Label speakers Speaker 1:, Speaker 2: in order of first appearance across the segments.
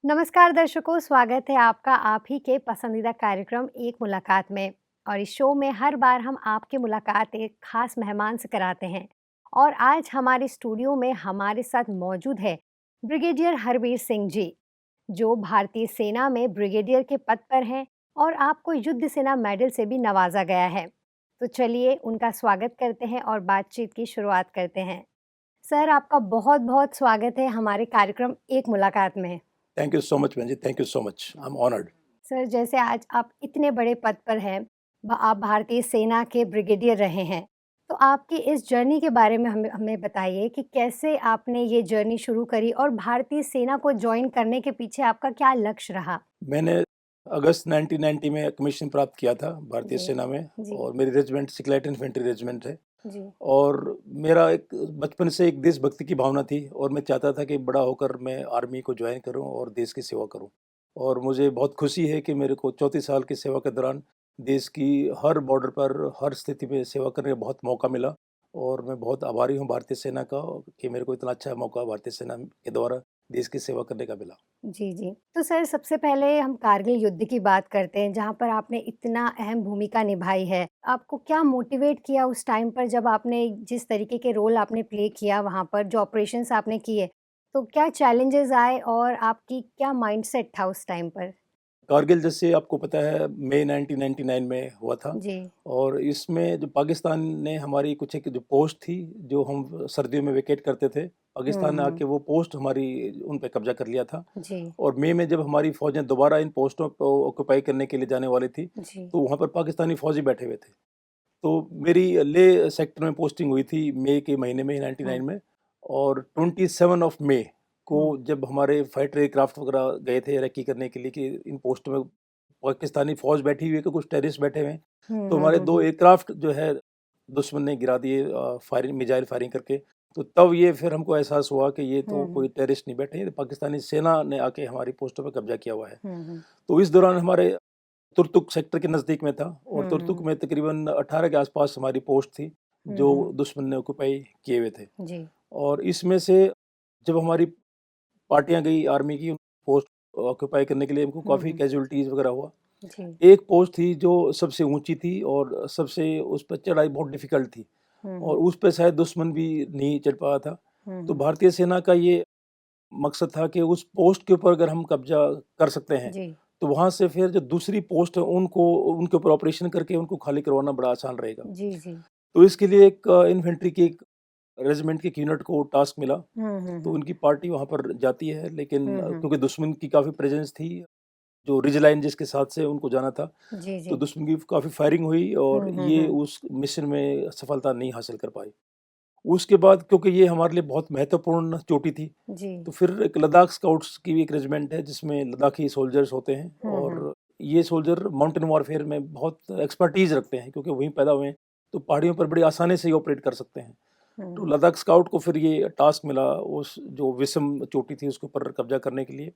Speaker 1: नमस्कार दर्शकों, स्वागत है आपका आप ही के पसंदीदा कार्यक्रम एक मुलाकात में। और इस शो में हर बार हम आपकी मुलाकात एक खास मेहमान से कराते हैं। और आज हमारे स्टूडियो में हमारे साथ मौजूद है ब्रिगेडियर हरबीर सिंह जी, जो भारतीय सेना में ब्रिगेडियर के पद पर हैं और आपको युद्ध सेना मेडल से भी नवाजा गया है। तो चलिए उनका स्वागत करते हैं और बातचीत की शुरुआत करते हैं। सर, आपका बहुत बहुत स्वागत है हमारे कार्यक्रम एक मुलाकात में।
Speaker 2: थैंक यू सो मच बहन जी, thank you so much, I am honoured.
Speaker 1: Sir, जैसे आज आप इतने बड़े पद पर हैं, आप भारतीय सेना के ब्रिगेडियर रहे हैं, तो आपकी इस जर्नी के बारे में हमें हमें बताइए कि कैसे आपने ये जर्नी शुरू करी और भारतीय सेना को जॉइन करने के पीछे आपका क्या लक्ष्य रहा?
Speaker 2: मैंने अगस्त 1990 में कमीशन प्राप्त किया था भारतीय
Speaker 1: जी,
Speaker 2: सेना में।
Speaker 1: जी,
Speaker 2: और मेरी रेजिमेंट सिकलाइट इन्फेंट्री रेजिमेंट है।
Speaker 1: जी।
Speaker 2: और मेरा एक बचपन से एक देशभक्ति की भावना थी और मैं चाहता था कि बड़ा होकर मैं आर्मी को ज्वाइन करूं और देश की सेवा करूं। और मुझे बहुत खुशी है कि मेरे को 34 साल की सेवा के दौरान देश की हर बॉर्डर पर हर स्थिति में सेवा करने का बहुत मौका मिला। और मैं बहुत आभारी हूं भारतीय सेना का कि मेरे को इतना अच्छा मौका भारतीय सेना के द्वारा देश की सेवा करने का मिला।
Speaker 1: जी, जी। तो सर, सबसे पहले हम कारगिल युद्ध की बात करते हैं, जहाँ पर आपने इतना अहम भूमिका निभाई है। आपको क्या मोटिवेट किया उस टाइम पर जब आपने जिस तरीके के रोल आपने प्ले किया वहाँ पर, जो ऑपरेशंस आपने किए, तो क्या चैलेंजेज़ आए और आपकी क्या माइंडसेट था उस टाइम पर?
Speaker 2: कारगिल जैसे आपको पता है मई 1999 में हुआ था।
Speaker 1: जी।
Speaker 2: और इसमें जो पाकिस्तान ने हमारी कुछ एक जो पोस्ट थी जो हम सर्दियों में वेकेट करते थे,
Speaker 1: हुँ,
Speaker 2: पाकिस्तान ने
Speaker 1: हुँ।
Speaker 2: आके वो पोस्ट हमारी उन पे कब्जा कर लिया था।
Speaker 1: जी,
Speaker 2: और मई में जब हमारी फौजें दोबारा इन पोस्टों को ऑक्यूपाई करने के लिए जाने वाली थी,
Speaker 1: जी।
Speaker 2: तो वहाँ पर पाकिस्तानी फौजी बैठे हुए थे। तो मेरी लेह सेक्टर में पोस्टिंग हुई थी मई के महीने में
Speaker 1: हुँ,
Speaker 2: 99 में। और 27 ऑफ मई को
Speaker 1: हुँ।
Speaker 2: जब हमारे फाइटर एयरक्राफ्ट वगैरह गए थे रेकी करने के लिए कि इन पोस्ट में पाकिस्तानी फौज बैठी हुई है कि कुछ टेररिस्ट बैठे हुए हैं,
Speaker 1: हुँ,
Speaker 2: तो
Speaker 1: हुँ,
Speaker 2: हमारे
Speaker 1: हुँ,
Speaker 2: दो
Speaker 1: हुँ।
Speaker 2: एयरक्राफ्ट जो है दुश्मन ने गिरा दिए फायरिंग मिसाइल फायरिंग करके। तो तब ये फिर हमको एहसास हुआ कि ये तो
Speaker 1: हुँ,
Speaker 2: कोई
Speaker 1: हुँ।
Speaker 2: टेररिस्ट नहीं बैठे हैं, ये तो पाकिस्तानी सेना ने आके हमारी पोस्टों पर कब्जा किया हुआ है।
Speaker 1: हुँ, हुँ।
Speaker 2: तो इस दौरान हमारे तुर्तुक सेक्टर के नज़दीक में था और
Speaker 1: हुँ,
Speaker 2: तुर्तुक
Speaker 1: हुँ।
Speaker 2: में तकरीबन 18 के आसपास हमारी पोस्ट थी
Speaker 1: हुँ,
Speaker 2: जो
Speaker 1: हुँ।
Speaker 2: दुश्मन ने ऑक्यूपाई किए हुए थे।
Speaker 1: जी।
Speaker 2: और इसमें से जब हमारी पार्टियां गई आर्मी की पोस्ट ऑक्यूपाई करने के लिए, हमको
Speaker 1: हुँ,
Speaker 2: काफ़ी
Speaker 1: हुँ।
Speaker 2: कैजुअलिटीज़ वगैरह हुआ।
Speaker 1: जी।
Speaker 2: एक पोस्ट थी जो सबसे ऊंची थी और सबसे उस पर चढ़ाई बहुत डिफिकल्ट थी
Speaker 1: हुँ,
Speaker 2: और
Speaker 1: हुँ।
Speaker 2: उस पर शायद दुश्मन भी नहीं चढ़ पाया था।
Speaker 1: हुँ,
Speaker 2: तो
Speaker 1: हुँ।
Speaker 2: भारतीय सेना का ये मकसद था कि उस पोस्ट के ऊपर अगर हम कब्जा कर सकते हैं,
Speaker 1: जी।
Speaker 2: तो वहाँ से फिर जो दूसरी पोस्ट है उनको उनके ऊपर ऑपरेशन करके उनको खाली करवाना बड़ा आसान रहेगा।
Speaker 1: जी, जी।
Speaker 2: तो इसके लिए एक इन्फेंट्री की एक रेजिमेंट के एक यूनिट को टास्क मिला।
Speaker 1: हुँ, हुँ,
Speaker 2: तो
Speaker 1: हुँ।
Speaker 2: उनकी पार्टी वहाँ पर जाती है, लेकिन
Speaker 1: हुँ, हुँ।
Speaker 2: क्योंकि दुश्मन की काफ़ी प्रेजेंस थी, जो रिज लाइन जिसके साथ से उनको जाना था,
Speaker 1: जी,
Speaker 2: तो
Speaker 1: जी।
Speaker 2: दुश्मन की काफ़ी फायरिंग हुई और
Speaker 1: हुँ, हुँ,
Speaker 2: ये
Speaker 1: हुँ।
Speaker 2: उस मिशन में सफलता नहीं हासिल कर पाई। उसके बाद क्योंकि ये हमारे लिए बहुत महत्वपूर्ण चोटी थी,
Speaker 1: जी।
Speaker 2: तो फिर एक लद्दाख स्काउट्स की भी एक रेजिमेंट है जिसमें लद्दाखी सोल्जर्स होते हैं।
Speaker 1: हुँ, हुँ।
Speaker 2: और ये सोल्जर माउंटेन वॉरफेयर में बहुत एक्सपर्टीज़ रखते हैं क्योंकि वहीं पैदा हुए हैं, तो पहाड़ियों पर बड़ी आसानी से ही ऑपरेट कर सकते हैं।
Speaker 1: हुँ,
Speaker 2: तो
Speaker 1: हुँ।
Speaker 2: लद्दाख स्काउट को फिर ये टास्क मिला उस जो विषम चोटी थी उसके ऊपर कब्जा करने के लिए।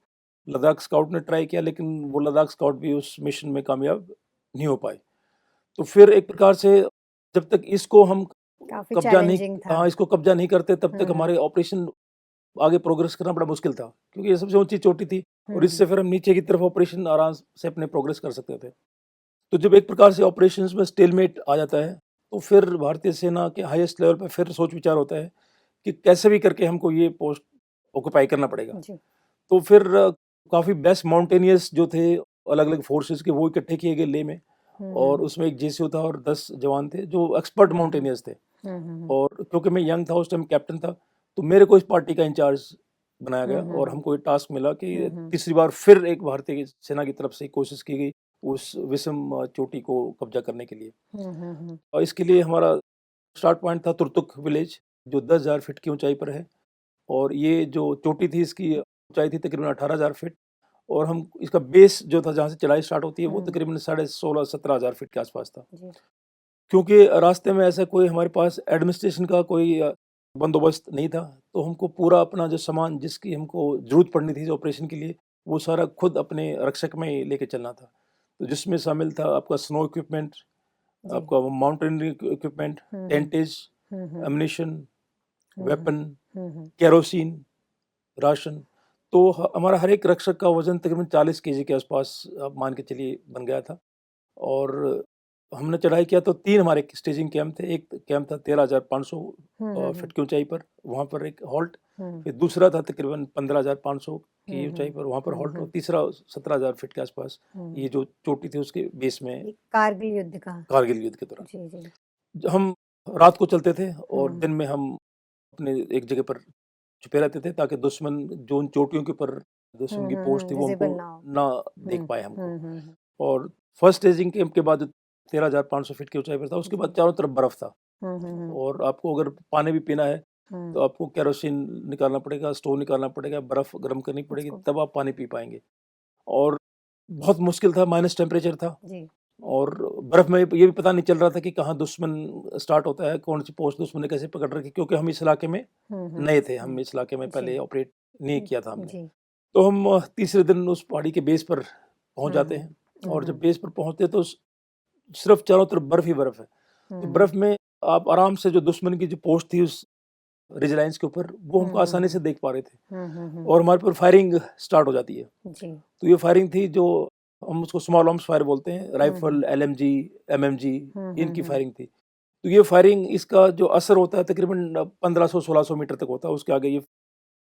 Speaker 2: लद्दाख स्काउट ने ट्राई किया, लेकिन वो लद्दाख स्काउट भी उस मिशन में कामयाब नहीं हो पाए। तो फिर एक प्रकार से जब तक इसको हम
Speaker 1: काफ़ी
Speaker 2: कब्जा नहीं
Speaker 1: चैलेंजिंग था।
Speaker 2: हाँ, इसको कब्जा नहीं करते तब
Speaker 1: हुँ,
Speaker 2: तक
Speaker 1: हुँ।
Speaker 2: हमारे ऑपरेशन आगे प्रोग्रेस करना बड़ा मुश्किल था, क्योंकि ये सबसे ऊँची चोटी थी और
Speaker 1: हुँ, हुँ।
Speaker 2: इससे फिर हम नीचे की तरफ ऑपरेशन आराम से अपने प्रोग्रेस कर सकते थे। तो जब एक प्रकार से ऑपरेशंस में स्टेलमेट आ जाता है, तो फिर भारतीय सेना के हाईएस्ट लेवल पे फिर सोच-विचार होता है कि कैसे भी करके हमको ये पोस्ट ऑक्यूपाई करना पड़ेगा।
Speaker 1: जी।
Speaker 2: तो फिर काफ़ी बेस्ट माउंटेनियर्स जो थे अलग-अलग फोर्सेस के, वो इकट्ठे किए गए लेह में।
Speaker 1: हुँ,
Speaker 2: और
Speaker 1: हुँ।
Speaker 2: उसमें एक जेसीओ था और 10 जवान थे जो एक्सपर्ट
Speaker 1: हुँ, हुँ।
Speaker 2: माउंटेनियर्स थे।
Speaker 1: हुँ, हुँ, हुँ।
Speaker 2: और क्योंकि मैं यंग था उस टाइम, कैप्टन था, तो मेरे को इस पार्टी का इंचार्ज बनाया
Speaker 1: हुँ,
Speaker 2: गया
Speaker 1: हुँ,
Speaker 2: और
Speaker 1: हुँ।
Speaker 2: हमको ये टास्क मिला
Speaker 1: हुँ,
Speaker 2: कि
Speaker 1: हुँ।
Speaker 2: तीसरी बार फिर एक भारतीय सेना की तरफ से कोशिश की गई उस विषम चोटी को कब्जा करने के लिए।
Speaker 1: हुँ, हुँ, हुँ।
Speaker 2: और इसके लिए हमारा स्टार्ट पॉइंट था तुर्तुक विलेज, जो 10,000 फीट की ऊंचाई पर है। और ये जो चोटी थी इसकी ऊंचाई थी तकरीबन 18,000 फीट। और हम इसका बेस जो था जहाँ से चढ़ाई स्टार्ट होती है वो
Speaker 1: हुँ।
Speaker 2: तकरीबन 16,500-17,000 फीट के आसपास था।
Speaker 1: जी।
Speaker 2: क्योंकि रास्ते में ऐसा कोई हमारे पास एडमिनिस्ट्रेशन का कोई बंदोबस्त नहीं था, तो हमको पूरा अपना जो सामान जिसकी हमको ज़रूरत पड़नी थी ऑपरेशन के लिए, वो सारा खुद अपने रक्षक में ही लेके चलना था। तो जिसमें शामिल था आपका स्नो इक्विपमेंट,
Speaker 1: जी।
Speaker 2: आपका माउंटेनियरिंग इक्विपमेंट,
Speaker 1: हुँ, हुँ।
Speaker 2: टेंटेज,
Speaker 1: हुँ, हुँ।
Speaker 2: एम्युनिशन,
Speaker 1: हुँ, हुँ।
Speaker 2: वेपन,
Speaker 1: हुँ, हुँ।
Speaker 2: Kerosene, ration. तो हमारा हर एक रक्षक का वजन तकरीबन 40 केजी के आसपास आप मान के चलिए बन गया था। और हमने चढ़ाई किया तो 3 हमारे स्टेजिंग कैंप थे। एक कैंप था 13,500 फीट की ऊंचाई पर, वहाँ पर एक हॉल्ट। फिर दूसरा था तकरीबन 15,500 की ऊंचाई पर, वहाँ पर हॉल्ट। और तीसरा 17,000 फीट के आसपास, ये जो चोटी थी उसके बेस में,
Speaker 1: कारगिल युद्ध का।
Speaker 2: कारगिल युद्ध के दौरान।
Speaker 1: जी जी।
Speaker 2: हम रात को चलते थे और दिन में हम अपने एक जगह पर छुपे रहते थे, ताकि दुश्मन जो उन चोटियों के ऊपर दुश्मन की पोस्ट थी वो हमको
Speaker 1: विजिबल ना हो।
Speaker 2: ना देख पाए हमको। और फर्स्ट स्टेजिंग कैंप के बाद 13,500 फीट की ऊंचाई पर था, उसके बाद चारों तरफ बर्फ था। और आपको अगर पानी भी पीना है तो आपको केरोसिन निकालना पड़ेगा, स्टोव निकालना पड़ेगा, बर्फ गर्म करनी पड़ेगी, तब आप पानी पी पाएंगे। और बहुत मुश्किल था, माइनस टेम्परेचर था। और बर्फ में ये भी पता नहीं चल रहा था कि कहाँ दुश्मन स्टार्ट होता है, कौन सी पोस्ट दुश्मन ने कैसे पकड़ रखी, क्योंकि हम इस इलाके में नए थे, हम इस इलाके में पहले ऑपरेट नहीं किया था हमने। तो हम तीसरे दिन उस पहाड़ी के बेस पर पहुंच जाते हैं। और जब बेस पर पहुंचते तो सिर्फ चारों तरफ बर्फ ही बर्फ है। तो बर्फ में आप आराम से जो दुश्मन की जो पोस्ट थी उस रिज लाइन्स के ऊपर, वो हमको आसानी से देख पा रहे थे। और हमारे पर फायरिंग स्टार्ट हो जाती है। तो ये फायरिंग थी जो हम उसको स्मॉल आर्म्स फायर बोलते हैं, राइफल, LMG, MMG, इनकी फायरिंग थी। तो ये फायरिंग, इसका जो असर होता है तकरीबन 1500-1600 मीटर तक होता है, उसके आगे ये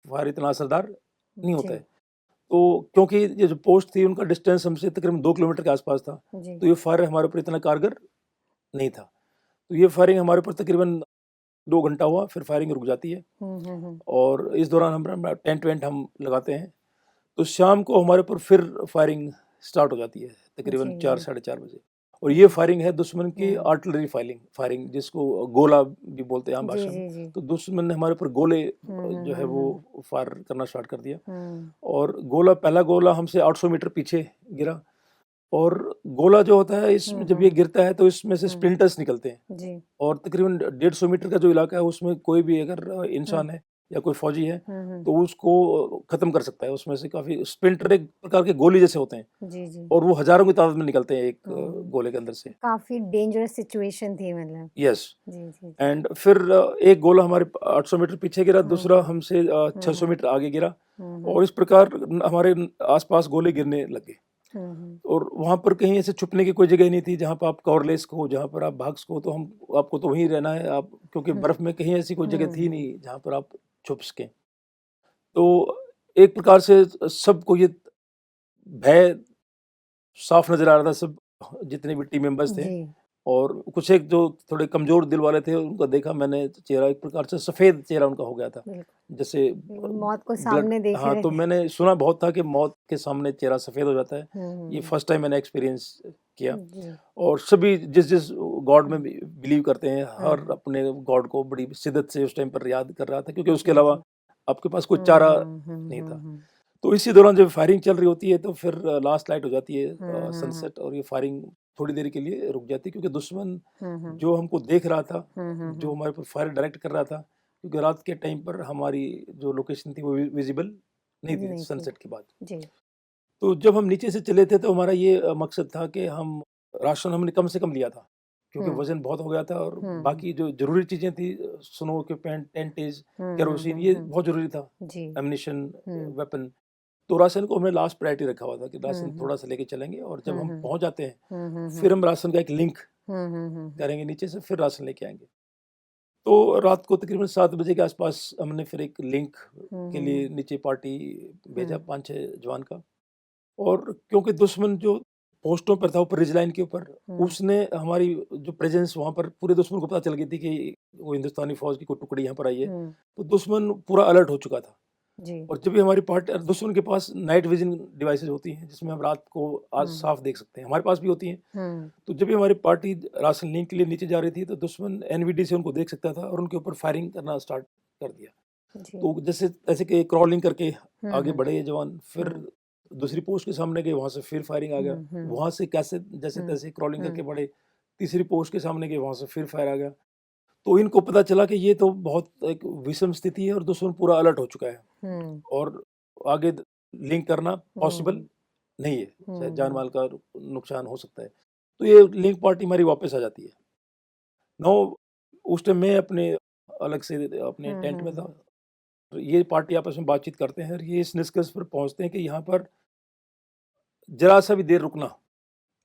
Speaker 2: फायर इतना असरदार नहीं होता है। तो क्योंकि ये जो पोस्ट थी उनका डिस्टेंस हमसे तकरीबन 2 किलोमीटर के आसपास था, तो ये फायर हमारे ऊपर इतना कारगर नहीं था। तो ये फायरिंग हमारे ऊपर तकरीबन 2 घंटा हुआ, फिर फायरिंग रुक जाती है। और इस दौरान हम टेंट वेंट हम लगाते हैं। तो शाम को हमारे ऊपर फिर फायरिंग स्टार्ट हो जाती है तकरीबन 4 साढ़े 4 बजे। और ये फायरिंग है दुश्मन की आर्टिलरी फायरिंग, जिसको गोला भी बोलते हैं आम भाषा में। तो दुश्मन ने हमारे ऊपर गोले जो है वो फायर करना स्टार्ट कर दिया। और पहला गोला हमसे 800 मीटर पीछे गिरा। और गोला जो होता है इसमें जब ये गिरता है तो इसमें से स्प्लिंटर्स निकलते हैं। और तकरीबन 150 मीटर का जो इलाका है उसमें कोई भी अगर इंसान है या कोई फौजी है तो उसको खत्म कर सकता है। उसमें से काफी स्प्लिंटर एक प्रकार के गोली जैसे होते हैं, और वो हजारों की तादाद में निकलते हैं एक गोले के अंदर से।
Speaker 1: काफी डेंजरस सिचुएशन थी मतलब।
Speaker 2: यस। एंड फिर एक गोला हमारे 800 मीटर पीछे गिरा, दूसरा हमसे 600 मीटर आगे गिरा। और इस प्रकार हमारे आसपास गोले गिरने लगे। और वहां पर कहीं ऐसे छुपने की कोई जगह नहीं थी जहां पर आप कवरलेस को, जहां पर आप भाग सको। तो आपको तो वहीं रहना है आप, क्योंकि बर्फ में कहीं ऐसी कोई जगह थी नहीं जहां पर आप छुप सकें। तो एक प्रकार से सबको ये भय साफ नजर आ रहा था, सब जितने भी टीम मेंबर्स थे। और कुछ एक जो थोड़े कमजोर दिल वाले थे उनको देखा मैंने, चेहरा एक प्रकार से सफेद चेहरा उनका हो गया था, जैसे
Speaker 1: मौत को सामने देख रहे।
Speaker 2: हाँ, तो मैंने सुना बहुत था कि मौत के सामने चेहरा सफेद हो जाता है। ये फर्स्ट टाइम मैंने एक्सपीरियंस किया। और सभी जिस गॉड में बिलीव करते हैं, हर अपने गॉड को बड़ी शिद्दत से उस टाइम पर याद कर रहा था, क्योंकि उसके अलावा आपके पास कोई चारा नहीं था। तो इसी दौरान जब फायरिंग चल रही होती है तो फिर लास्ट लाइट हो जाती है, सनसेट, और ये फायरिंग थोड़ी देर के लिए रुक जाती है, क्योंकि दुश्मन जो हमको देख रहा था, जो हमारे पर फायर डायरेक्ट कर रहा था, क्योंकि रात के टाइम पर हमारी जो लोकेशन थी वो विजिबल नहीं थी सनसेट के बाद। तो जब हम नीचे से चले थे तो हमारा ये मकसद था कि हम राशन हमने कम से कम लिया था, क्योंकि वजन बहुत हो गया था। और बाकी जो जरूरी चीजें थी, स्नो इक्विपमेंट, टेंटेज, केरोसिन, ये बहुत जरूरी था, एम्युनिशन, वेपन। तो राशन को हमने लास्ट प्रायोरिटी रखा हुआ था कि राशन थोड़ा सा लेके चलेंगे, और जब हम पहुंच जाते हैं फिर हम राशन का एक लिंक करेंगे नीचे से, फिर राशन लेके आएंगे। तो रात को तकरीबन 7 बजे के आसपास हमने फिर एक लिंक के लिए नीचे पार्टी भेजा, 5-6 जवान का। और क्योंकि दुश्मन जो पोस्टों पर था ऊपर रिज लाइन के ऊपर, उसने हमारी जो प्रेजेंस वहां पर, पूरे दुश्मन को पता चल गई थी कि वो हिंदुस्तानी फौज की कोई टुकड़ी यहाँ पर आई है। तो दुश्मन पूरा अलर्ट हो चुका था। और जब भी हमारी पार्टी, दुश्मन के पास नाइट विजन डिवाइसेस होती हैं जिसमें हम रात को आज साफ देख सकते हैं, हमारे पास भी होती हैं। तो जब भी हमारी पार्टी राशन लिंक के लिए नीचे जा रही थी तो दुश्मन NVD से उनको देख सकता था और उनके ऊपर फायरिंग करना स्टार्ट कर दिया। तो जैसे कि क्रॉलिंग करके आगे बढ़े ये जवान, फिर दूसरी पोस्ट के सामने गए, वहां से फिर फायरिंग आ गया। वहां से कैसे जैसे तैसे क्रॉलिंग करके बढ़े, तीसरी पोस्ट के सामने गए, वहां से फिर फायर आ गया। तो इनको पता चला कि ये तो बहुत एक विषम स्थिति है और दुश्मन पूरा अलर्ट हो चुका है, और आगे लिंक करना पॉसिबल नहीं है, शायद जान माल का नुकसान हो सकता है। तो ये लिंक पार्टी हमारी वापस आ जाती है। नो, उस टाइम मैं अपने अलग से अपने टेंट में था, तो ये पार्टी आपस में बातचीत करते हैं और ये इस निष्कर्ष पर पहुँचते हैं कि यहाँ पर ज़रा-सा भी देर रुकना,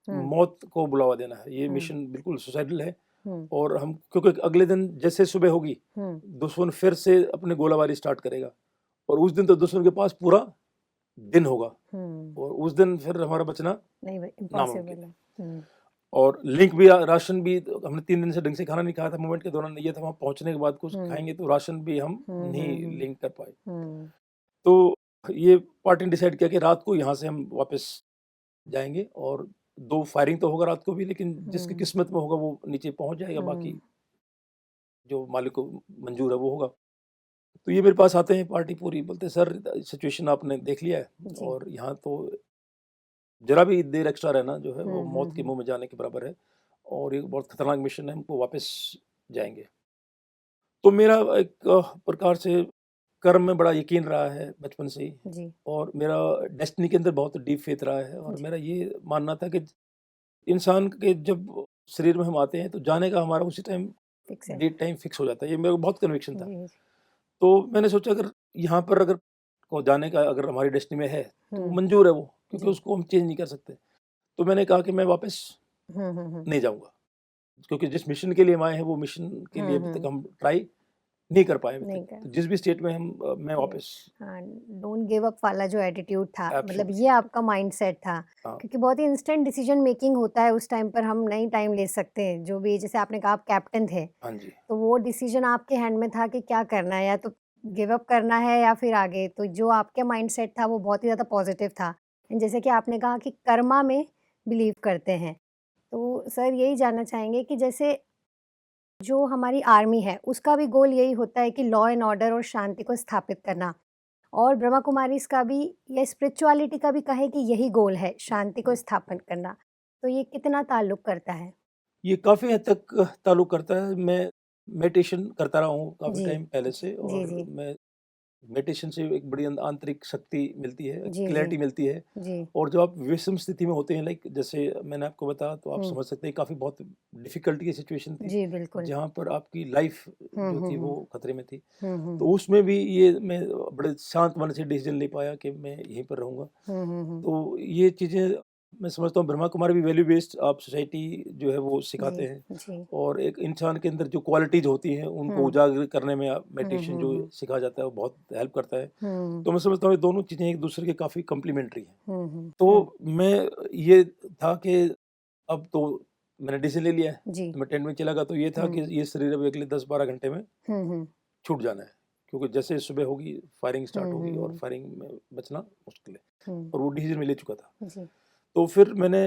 Speaker 1: हुँ,
Speaker 2: मौत को बुलावा देना है। ये
Speaker 1: हुँ,
Speaker 2: मिशन बिल्कुल सुसाइडल है
Speaker 1: हुँ,
Speaker 2: और हम क्योंकि अगले दिन जैसे सुबह होगी,
Speaker 1: हुँ,
Speaker 2: दुश्मन फिर से अपनी गोलाबारी स्टार्ट करेगा और उस दिन तो दुश्मन के पास पूरा दिन होगा
Speaker 1: हुँ।
Speaker 2: और उस दिन फिर हमारा बचना
Speaker 1: नहीं भाई,
Speaker 2: नामुमकिन
Speaker 1: इम्पॉसिबल
Speaker 2: है।
Speaker 1: है। हुँ,
Speaker 2: और लिंक भी राशन भी तो हमने 3 दिन से ढंग से खाना नहीं खाया था मूवमेंट के दौरान, ये था वहाँ पहुँचने के बाद कुछ
Speaker 1: हुँ,
Speaker 2: खाएँगे तो राशन भी हम
Speaker 1: हुँ, हुँ,
Speaker 2: नहीं
Speaker 1: हुँ,
Speaker 2: लिंक कर पाए।
Speaker 1: हुँ,
Speaker 2: तो ये पार्टी ने डिसाइड किया कि रात को यहाँ से हम वापस जाएँगे और 2 फायरिंग तो होगा रात को भी, लेकिन जिसकी
Speaker 1: हुँ,
Speaker 2: किस्मत में होगा वो नीचे पहुँच जाएगा, बाकी
Speaker 1: हुँ,
Speaker 2: जो मालिक को मंज़ूर है वो होगा। तो ये मेरे पास आते हैं पार्टी पूरी, बोलते हैं सर सिचुएशन आपने देख लिया है
Speaker 1: जी।
Speaker 2: और यहाँ तो ज़रा भी देर एक्स्ट्रा रहना जो है वो
Speaker 1: हुँ, हुँ,
Speaker 2: मौत के
Speaker 1: हुँ,
Speaker 2: मुँह में जाने के बराबर है और ये बहुत खतरनाक मिशन है, हमको वापस जाएँगे। तो मेरा एक प्रकार से कर्म में बड़ा यकीन रहा है बचपन से ही
Speaker 1: जी,
Speaker 2: और मेरा डेस्टिनी के अंदर बहुत डीप फेथ रहा है और
Speaker 1: जी,
Speaker 2: मेरा ये मानना था कि इंसान के जब शरीर में हम आते हैं तो जाने का हमारा उसी टाइम
Speaker 1: फिक्स है।
Speaker 2: डेट टाइम फिक्स हो जाता है। ये मेरे को बहुत कन्विक्शन था।
Speaker 1: जी, जी।
Speaker 2: तो मैंने सोचा अगर यहाँ पर अगर को जाने का अगर हमारी डेस्टिनी में है तो
Speaker 1: हुँ,
Speaker 2: मंज़ूर है वो, क्योंकि
Speaker 1: जी।
Speaker 2: उसको हम चेंज नहीं कर सकते। तो मैंने कहा कि मैं वापस
Speaker 1: हुँ, हुँ, हुँ,
Speaker 2: नहीं जाऊँगा, क्योंकि जिस मिशन के लिए हम आए हैं वो मिशन के लिए
Speaker 1: हुँ,
Speaker 2: अभी तक
Speaker 1: हुँ,
Speaker 2: हम ट्राई नहीं कर पाए अभी तक।
Speaker 1: नहीं कर
Speaker 2: तो जिस भी स्टेट में मैं
Speaker 1: जी।
Speaker 2: वापस
Speaker 1: हाँ, डोंट गिव अप वाला जो एटीट्यूड था, मतलब
Speaker 2: एब्सोल्युटली
Speaker 1: ये आपका माइंडसेट था,
Speaker 2: हाँ,
Speaker 1: क्योंकि बहुत ही इंस्टेंट डिसीजन मेकिंग होता है उस टाइम पर, हम नहीं टाइम ले सकते। जो भी जैसे आपने कहा आप कैप्टन थे,
Speaker 2: हाँ जी।
Speaker 1: तो वो डिसीजन आपके हैंड में था कि क्या करना है, या तो गिव अप करना है या फिर आगे। तो जो आपके माइंडसेट था वो बहुत ही ज़्यादा पॉजिटिव था। एंड जैसे कि आपने कहा कि कर्मा में बिलीव करते हैं। तो सर यही जानना चाहेंगे कि जैसे जो हमारी आर्मी है, उसका भी गोल यही होता है कि लॉ एंड ऑर्डर और शांति को स्थापित करना। और ब्रह्मा कुमारीज़ का भी या स्पिरिचुअलिटी का भी कहें कि यही गोल है, शांति को स्थापन करना। तो ये कितना ताल्लुक करता है?
Speaker 2: ये काफ़ी हद तक ताल्लुक करता है। मैं मेडिटेशन करता रहा हूँ काफ़ी
Speaker 1: जी,
Speaker 2: टाइम पहले
Speaker 1: जी,
Speaker 2: से
Speaker 1: जी,
Speaker 2: और
Speaker 1: जी,
Speaker 2: मैं मेडिटेशन से एक बड़ी आंतरिक शक्ति मिलती है,
Speaker 1: जी, जी,
Speaker 2: क्लैरिटी मिलती है
Speaker 1: जी।
Speaker 2: और जब आप विषम स्थिति में होते हैं लाइक जैसे मैंने आपको बताया तो आप
Speaker 1: हुँ,
Speaker 2: समझ सकते हैं काफ़ी बहुत डिफ़िकल्टी की सिचुएशन थी,
Speaker 1: जी, बिल्कुल।
Speaker 2: जहाँ पर आपकी लाइफ़
Speaker 1: हुँ,
Speaker 2: जो
Speaker 1: हुँ,
Speaker 2: थी वो
Speaker 1: हुँ।
Speaker 2: खतरे में थी।
Speaker 1: हुँ, हुँ,
Speaker 2: तो
Speaker 1: हुँ।
Speaker 2: उसमें भी ये मैं बड़े शांत मन से डिसीज़न ले पाया कि मैं यहीं पर रहूँगा।
Speaker 1: हुँ, हुँ, हुँ।
Speaker 2: तो ये चीज़ें मैं समझता हूँ ब्रह्मा कुमारी भी वैल्यू बेस्ड आप सोसाइटी जो है वो
Speaker 1: जी,
Speaker 2: सिखाते हैं
Speaker 1: जी।
Speaker 2: और एक इंसान के अंदर जो क्वालिटीज़ होती हैं उनको
Speaker 1: हुँ।
Speaker 2: उजागर करने में
Speaker 1: हुँ,
Speaker 2: मेडिटेशन
Speaker 1: हुँ,
Speaker 2: जो
Speaker 1: हुँ।
Speaker 2: सिखाया जाता है वो बहुत हेल्प करता है।
Speaker 1: हुँ।
Speaker 2: तो मैं समझता हूँ ये दोनों चीज़ें एक दूसरे के काफ़ी कॉम्प्लीमेंट्री हैं।
Speaker 1: हुँ, हुँ, हुँ।
Speaker 2: तो मैं ये था कि अब तो मैंने डिसीजन ले लिया है,
Speaker 1: जी।
Speaker 2: तो मैं टेंट में चला गया तो ये था
Speaker 1: हुँ।
Speaker 2: कि ये शरीर अब अगले 10-12 घंटे में
Speaker 1: हुँ, हुँ।
Speaker 2: छूट जाना है। क्योंकि जैसे सुबह होगी फायरिंग स्टार्ट
Speaker 1: हुँ,
Speaker 2: होगी
Speaker 1: हुँ,
Speaker 2: और
Speaker 1: हुँ।
Speaker 2: फायरिंग में बचना मुश्किल है
Speaker 1: हुँ।
Speaker 2: और वो डिसीजन मैं ले चुका था।
Speaker 1: जी।
Speaker 2: तो फिर मैंने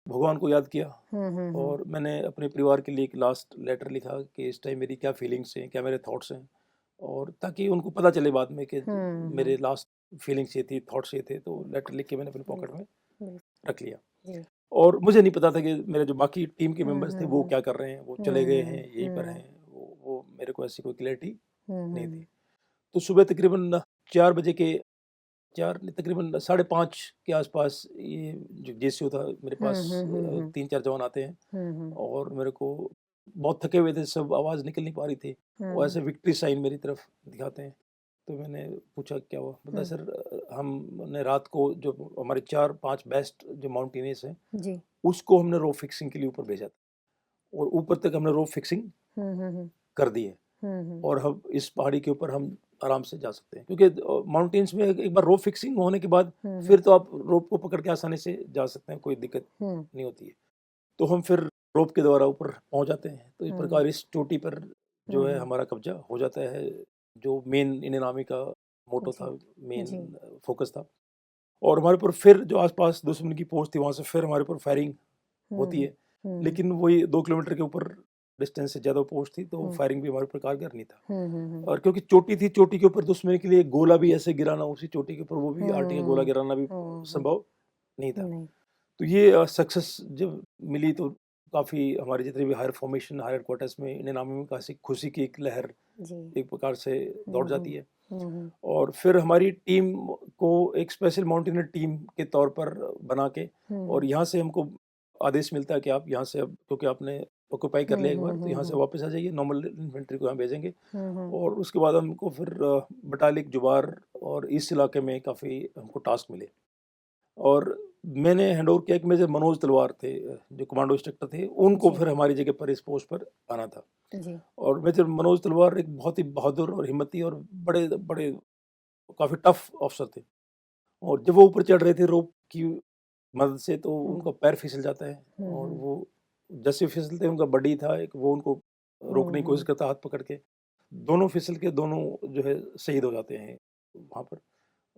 Speaker 2: भगवान को याद किया
Speaker 1: हुँ, हुँ, हुँ।
Speaker 2: और मैंने अपने परिवार के लिए एक लास्ट लेटर लिखा कि इस टाइम मेरी क्या फीलिंग्स हैं, क्या मेरे थॉट्स हैं और ताकि उनको पता चले बाद में कि
Speaker 1: हुँ,
Speaker 2: मेरे
Speaker 1: हुँ।
Speaker 2: लास्ट फीलिंग्स ये थी, थॉट्स ये थे, तो लेटर लिख के मैंने अपने पॉकेट
Speaker 1: बिल्कुल,
Speaker 2: में
Speaker 1: बिल्कुल।
Speaker 2: रख लिया।
Speaker 1: जी।
Speaker 2: और मुझे नहीं पता था कि मेरे जो बाकी टीम के
Speaker 1: हुँ,
Speaker 2: मेंबर्स थे
Speaker 1: हुँ,
Speaker 2: वो
Speaker 1: हुँ।
Speaker 2: क्या कर रहे हैं, वो चले
Speaker 1: हुँ,
Speaker 2: गए
Speaker 1: हुँ,
Speaker 2: हैं, यहीं पर
Speaker 1: हुँ।
Speaker 2: हैं, वो मेरे को ऐसी कोई क्लैरिटी
Speaker 1: हुँ,
Speaker 2: नहीं
Speaker 1: हुँ,
Speaker 2: थी।
Speaker 1: हुँ।
Speaker 2: तो सुबह तकरीबन 4 बजे के 4 नहीं तकरीबन साढ़े 5 के आसपास ये जो जेसीओ था मेरे
Speaker 1: हुँ,
Speaker 2: पास
Speaker 1: हुँ, हुँ, हुँ।
Speaker 2: 3-4 जवान आते हैं
Speaker 1: हुँ, हुँ।
Speaker 2: और मेरे को बहुत थके हुए थे, सब आवाज़ निकल नहीं पा रही थी और
Speaker 1: हुँ,
Speaker 2: ऐसे विक्ट्री साइन मेरी तरफ दिखाते हैं। तो मैंने पूछा क्या हुआ? बोलता है
Speaker 1: हुँ।
Speaker 2: सर हमने रात को जो हमारे 4-5 बेस्ट जो माउंटेनियर्स हैं,
Speaker 1: जी।
Speaker 2: उसको हमने रोप फिक्सिंग के लिए ऊपर भेजा था और ऊपर तक हमने रोप फिक्सिंग
Speaker 1: हुँ, हुँ, हुँ।
Speaker 2: कर दी है
Speaker 1: हुँ, हुँ।
Speaker 2: और हम इस पहाड़ी के ऊपर हम आराम से जा सकते हैं क्योंकि माउंटेन्स में एक बार रोप फिक्सिंग होने के बाद
Speaker 1: हुँ,
Speaker 2: फिर
Speaker 1: हुँ।
Speaker 2: तो आप रोप को पकड़ के आसानी से जा सकते हैं, कोई दिक्कत
Speaker 1: हुँ,
Speaker 2: नहीं होती है। तो हम फिर रोप के द्वारा ऊपर पहुँच जाते हैं। तो इस
Speaker 1: हुँ।
Speaker 2: प्रकार इस चोटी पर
Speaker 1: हुँ,
Speaker 2: जो है
Speaker 1: हुँ।
Speaker 2: हमारा कब्ज़ा हो जाता है, जो मेन इंडियन आर्मी का मोटो
Speaker 1: जी,
Speaker 2: था, मेन
Speaker 1: जी।
Speaker 2: फ़ोकस था। और हमारे ऊपर फिर जो आस-पास दुश्मन की पोस्ट थी, वहाँ से फिर हमारे ऊपर फायरिंग
Speaker 1: हुँ,
Speaker 2: होती
Speaker 1: हुँ।
Speaker 2: है।
Speaker 1: हुँ, हुँ।
Speaker 2: लेकिन वही 2 किलोमीटर के ऊपर डिस्टेंस से ज़्यादा पोस्ट थी, तो
Speaker 1: हुँ।
Speaker 2: फायरिंग भी हमारे ऊपर कारगर नहीं था।
Speaker 1: हुँ, हुँ, हुँ।
Speaker 2: और क्योंकि चोटी थी, चोटी के ऊपर दुश्मन के लिए गोला भी ऐसे गिराना उसी चोटी के ऊपर, वो भी आर्टिलरी का गोला
Speaker 1: हुँ।
Speaker 2: गिराना भी
Speaker 1: हुँ, हुँ।
Speaker 2: संभव नहीं था।
Speaker 1: नहीं।
Speaker 2: तो ये सक्सेस जब मिली तो काफ़ी हमारे जितने भी हायर फॉर्मेशन, हायर क्वार्टर्स में इंडियन आर्मी में काफ़ी खुशी की एक लहर
Speaker 1: जी।
Speaker 2: एक प्रकार से दौड़
Speaker 1: हुँ, हुँ।
Speaker 2: जाती है।
Speaker 1: हुँ, हुँ।
Speaker 2: और फिर हमारी टीम को एक स्पेशल माउंटेनियर टीम के तौर पर बना के
Speaker 1: हुँ,
Speaker 2: और
Speaker 1: हुँ।
Speaker 2: यहाँ से हमको आदेश मिलता है कि आप यहाँ से अब क्योंकि आपने ऑक्यूपाई कर
Speaker 1: हुँ,
Speaker 2: लिया एक
Speaker 1: हुँ,
Speaker 2: बार, तो
Speaker 1: हुँ,
Speaker 2: यहाँ से
Speaker 1: हुँ।
Speaker 2: वापस आ जाइए, नॉर्मल इन्फेंट्री को यहाँ भेजेंगे।
Speaker 1: हुँ, हुँ।
Speaker 2: और उसके बाद हमको फिर बटालिक, जुबार और इस इलाके में काफ़ी हमको टास्क मिले। और मैंने हैंडओवर किया कि मेजर मनोज तलवार थे, जो कमांडो इंस्ट्रक्टर थे, उनको
Speaker 1: जी,
Speaker 2: फिर हमारी जगह पर इस पोस्ट पर आना था।
Speaker 1: जी।
Speaker 2: और मेजर मनोज तलवार एक बहुत ही बहादुर और हिम्मती और बड़े बड़े काफ़ी टफ ऑफिसर थे। और जब वो ऊपर चढ़ रहे थे रोप की मदद से, तो
Speaker 1: हुँ,
Speaker 2: उनका पैर फिसल जाता है,
Speaker 1: हुँ,
Speaker 2: और
Speaker 1: हुँ।
Speaker 2: वो जैसे फिसलते हैं, उनका बडी था एक, वो उनको
Speaker 1: हुँ,
Speaker 2: रोकने की कोशिश
Speaker 1: हुँ।
Speaker 2: करता है हाथ पकड़ के। दोनों फिसल के दोनों जो है शहीद हो जाते हैं वहाँ पर।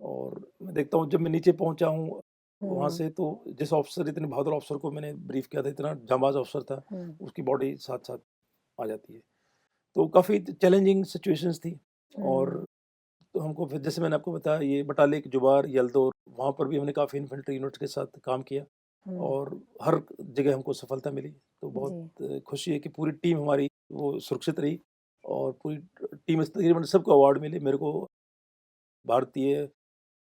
Speaker 2: और मैं देखता हूँ जब मैं नीचे पहुँचा हूँ वहाँ
Speaker 1: हुँ,
Speaker 2: से, तो जिस ऑफिसर, इतने बहादुर ऑफिसर को मैंने ब्रीफ किया था, इतना जांबाज ऑफिसर था,
Speaker 1: हुँ,
Speaker 2: उसकी बॉडी साथ-साथ आ जाती है। तो काफ़ी चैलेंजिंग सिचुएशंस थी।
Speaker 1: हुँ,
Speaker 2: और तो हमको फिर, जैसे मैंने आपको बताया, ये बटालिक, जुबार, यलदौर, वहाँ पर भी हमने काफ़ी इन्फेंट्री यूनिट्स के साथ काम किया,
Speaker 1: हुँ।
Speaker 2: और हर जगह हमको सफलता मिली। तो बहुत
Speaker 1: जी,
Speaker 2: खुशी है कि पूरी टीम हमारी वो सुरक्षित रही, और पूरी टीम से तकरीबन सबको अवार्ड मिले। मेरे को भारतीय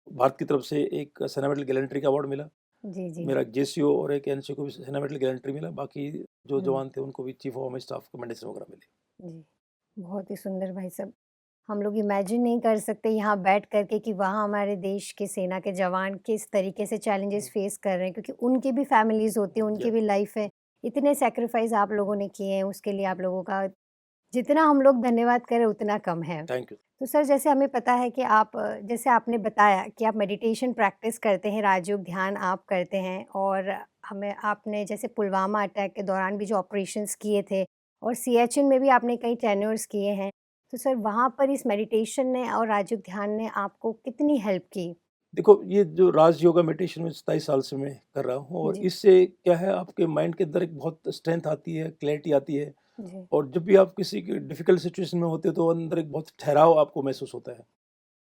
Speaker 2: भारत की तरफ से एक सेना मेडल गैलेंट्री का अवार्ड मिला।
Speaker 1: जी, जी।
Speaker 2: मेरा जेसीओ और एक एनसीओ को भी सेना मेडल गैलेंट्री मिला। बाकी जो
Speaker 1: हुँ,
Speaker 2: जवान थे उनको भी chief of army staff commendation वगैरह मिले।
Speaker 1: जी। बहुत ही सुंदर भाई साहब। हम लोग इमेजिन नहीं कर सकते यहाँ बैठ कर के कि वहाँ हमारे देश के सेना के जवान किस तरीके से चैलेंजेस
Speaker 2: हुँ,
Speaker 1: फेस कर रहे हैं, क्योंकि उनकी भी फैमिलीज़ होती हैं, उनकी
Speaker 2: या
Speaker 1: भी लाइफ है। इतने सैक्रिफाइस आप लोगों ने किए हैं, उसके लिए आप लोगों का जितना हम लोग धन्यवाद करें उतना कम है।
Speaker 2: Thank you.
Speaker 1: तो सर, जैसे हमें पता है कि आप जैसे आपने बताया कि आप मेडिटेशन प्रैक्टिस करते हैं, राजयोग ध्यान आप करते हैं, और हमें आपने जैसे पुलवामा अटैक के दौरान भी जो ऑपरेशंस किए थे, और सियाचिन में भी आपने कई टेन्योर्स किए हैं। तो सर, वहाँ पर इस मेडिटेशन ने और राजयोग ध्यान ने आपको कितनी हेल्प की?
Speaker 2: देखो, ये जो राज योगा मेडिटेशन में 27 साल से मैं कर रहा हूँ, और
Speaker 1: जी,
Speaker 2: इससे क्या है, आपके माइंड के अंदर एक बहुत स्ट्रेंथ आती है, क्लैरिटी आती है।
Speaker 1: जी।
Speaker 2: और जब भी आप किसी की डिफिकल्ट सिचुएशन में होते हो, तो अंदर एक बहुत ठहराव आपको महसूस होता है।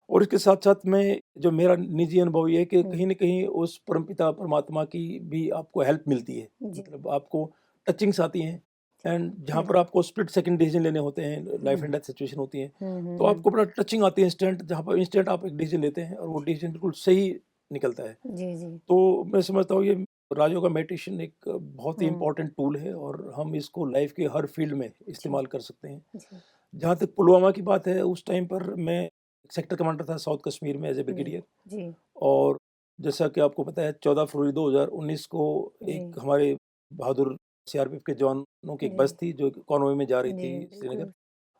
Speaker 2: और इसके साथ-साथ में जो मेरा निजी अनुभव ये है कि
Speaker 1: हुँ,
Speaker 2: कहीं न कहीं उस परमपिता परमात्मा की भी आपको हेल्प मिलती है।
Speaker 1: जी,
Speaker 2: मतलब आपको टचिंग्स आती हैं, एंड जहाँ पर
Speaker 1: जी।
Speaker 2: आपको स्प्लिट सेकंड डिसीज़न लेने होते हैं,
Speaker 1: हुँ,
Speaker 2: लाइफ एंड डेथ सिचुएशन होती है,
Speaker 1: हुँ, हुँ,
Speaker 2: तो
Speaker 1: हुँ।
Speaker 2: आपको बड़ा टचिंग आती है इंस्टेंट, जहाँ पर इंस्टेंट आप एक डिसीज़न लेते हैं और वो डिसीज़न बिल्कुल सही निकलता है।
Speaker 1: जी, जी।
Speaker 2: तो मैं समझता हूँ ये राजयोगा मेडिटेशन एक बहुत ही
Speaker 1: हुँ,
Speaker 2: इम्पोर्टेंट टूल है, और हम इसको लाइफ के हर फील्ड में
Speaker 1: जी,
Speaker 2: इस्तेमाल कर सकते हैं।
Speaker 1: जी,
Speaker 2: जहाँ तक पुलवामा की बात है, उस टाइम पर मैं सेक्टर कमांडर था साउथ कश्मीर में एज़ ए
Speaker 1: जी,
Speaker 2: ब्रिगेडियर।
Speaker 1: जी,
Speaker 2: और जैसा कि आपको पता है, 14 फरवरी 2019 को
Speaker 1: जी,
Speaker 2: एक हमारे बहादुर सीआरपीएफ के जवानों की एक बस
Speaker 1: जी,
Speaker 2: थी जो कॉन्वॉय में जा रही
Speaker 1: जी,
Speaker 2: थी श्रीनगर,
Speaker 1: बिल्कुल।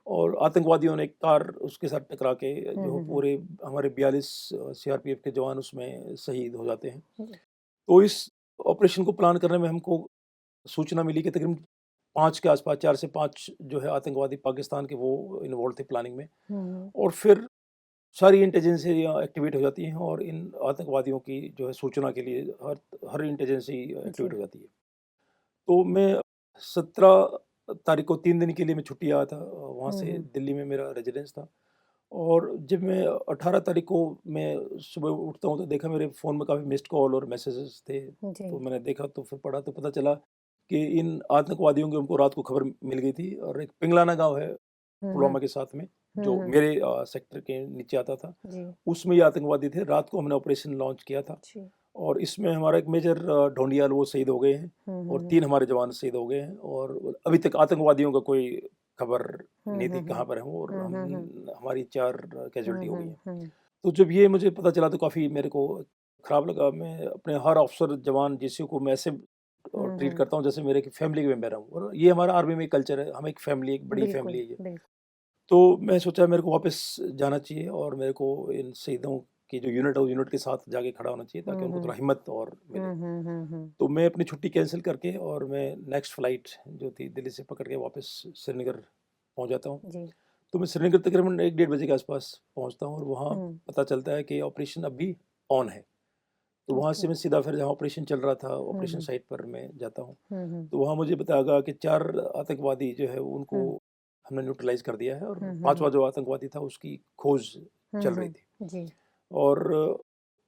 Speaker 2: और आतंकवादियों ने एक कार उसके साथ टकरा के
Speaker 1: हुँ,
Speaker 2: जो
Speaker 1: हुँ, हुँ।
Speaker 2: पूरे हमारे 42 सीआरपीएफ के जवान उसमें शहीद हो जाते हैं।
Speaker 1: जी,
Speaker 2: तो इस ऑपरेशन को प्लान करने में हमको सूचना मिली कि तकरीबन 5 के आसपास, 4 से 5 जो है आतंकवादी पाकिस्तान के, वो इन्वॉल्व थे प्लानिंग में।
Speaker 1: हुँ, हुँ।
Speaker 2: और फिर सारी इंटेलिजेंसियाँ एक्टिवेट हो जाती हैं, और इन आतंकवादियों की जो है सूचना के लिए हर हर इंटेलिजेंसी एक्टिवेट
Speaker 1: जी,
Speaker 2: हो जाती है। तो मैं 17 तारीख को 3 दिन के लिए मैं छुट्टी आया था, वहाँ
Speaker 1: हुँ,
Speaker 2: से
Speaker 1: हुँ।
Speaker 2: दिल्ली में मेरा रेजिडेंस था। और जब मैं 18 तारीख को मैं सुबह उठता हूँ, तो देखा मेरे फ़ोन में काफ़ी मिस्ड कॉल और मैसेजेस थे।
Speaker 1: जी,
Speaker 2: तो मैंने देखा, तो फिर पढ़ा, तो पता चला कि इन आतंकवादियों की उनको रात को खबर मिल गई थी, और एक पिंगलाना गाँव है
Speaker 1: हुँ, हुँ,
Speaker 2: पुलवामा के साथ में,
Speaker 1: हुँ,
Speaker 2: जो
Speaker 1: हुँ।
Speaker 2: मेरे सेक्टर के नीचे आता था।
Speaker 1: जी,
Speaker 2: उसमें ये आतंकवादी थे। रात को हमने ऑपरेशन लॉन्च किया था,
Speaker 1: जी।
Speaker 2: और इसमें हमारा एक मेजर ढोंडियाल, वो शहीद हो गए हैं,
Speaker 1: हुँ, हुँ,
Speaker 2: और
Speaker 1: हुँ।
Speaker 2: 3 हमारे जवान शहीद हो गए हैं। और अभी तक आतंकवादियों का कोई खबर
Speaker 1: हुँ,
Speaker 2: नहीं थी
Speaker 1: हुँ, हुँ।
Speaker 2: कहाँ पर हैं वो, और
Speaker 1: हुँ,
Speaker 2: हम
Speaker 1: हुँ, हुँ।
Speaker 2: हमारी 4
Speaker 1: हुँ,
Speaker 2: कैजुअल्टी हो गई
Speaker 1: हुँ,
Speaker 2: हैं।
Speaker 1: हुँ।
Speaker 2: तो जब ये मुझे पता चला, तो काफ़ी मेरे को खराब लगा। मैं अपने हर अफ़सर, जवान, जेसीओ को मैं ऐसे
Speaker 1: हुँ,
Speaker 2: ट्रीट
Speaker 1: हुँ।
Speaker 2: करता हूँ जैसे मेरे एक फैमिली के मेंबर हैं वो। और ये हमारा आर्मी में कल्चर है, हम एक फैमिली, एक बड़ी फैमिली
Speaker 1: बिल्कुल,
Speaker 2: है ये।
Speaker 1: बिल्कुल।
Speaker 2: तो मैं सोचा मेरे को वापस जाना चाहिए, और मेरे को इन शहीदों की जो यूनिट है, उस यूनिट के साथ जाके खड़ा होना चाहिए, ताकि
Speaker 1: हुँ,
Speaker 2: उनको
Speaker 1: हुँ।
Speaker 2: थोड़ा हिम्मत और मिले।
Speaker 1: हुँ, हुँ, हुँ, हुँ।
Speaker 2: तो मैं अपनी छुट्टी कैंसल करके, और मैं नेक्स्ट फ्लाइट जो थी दिल्ली से पकड़ के वापस श्रीनगर पहुंच जाता हूँ।
Speaker 1: जी।
Speaker 2: तो मैं श्रीनगर तकरीबन 1 डेढ़ बजे के आसपास पहुंचता हूँ, और वहाँ
Speaker 1: हुँ,
Speaker 2: पता चलता है कि ऑपरेशन अभी ऑन है। तो वहाँ
Speaker 1: ओके।
Speaker 2: से मैं सीधा फिर जहाँ ऑपरेशन चल रहा था,
Speaker 1: हुँ,
Speaker 2: ऑपरेशन
Speaker 1: हुँ।
Speaker 2: साइट पर मैं जाता हूँ।
Speaker 1: हुँ, हुँ।
Speaker 2: तो वहाँ मुझे बताया गया कि 4 आतंकवादी जो है उनको
Speaker 1: हुँ,
Speaker 2: हमने न्यूट्रलाइज़ कर दिया है, और
Speaker 1: हुँ, हुँ, हुँ।
Speaker 2: 5वां जो आतंकवादी था उसकी खोज
Speaker 1: हुँ,
Speaker 2: चल रही
Speaker 1: हुँ।
Speaker 2: थी।
Speaker 1: जी,
Speaker 2: और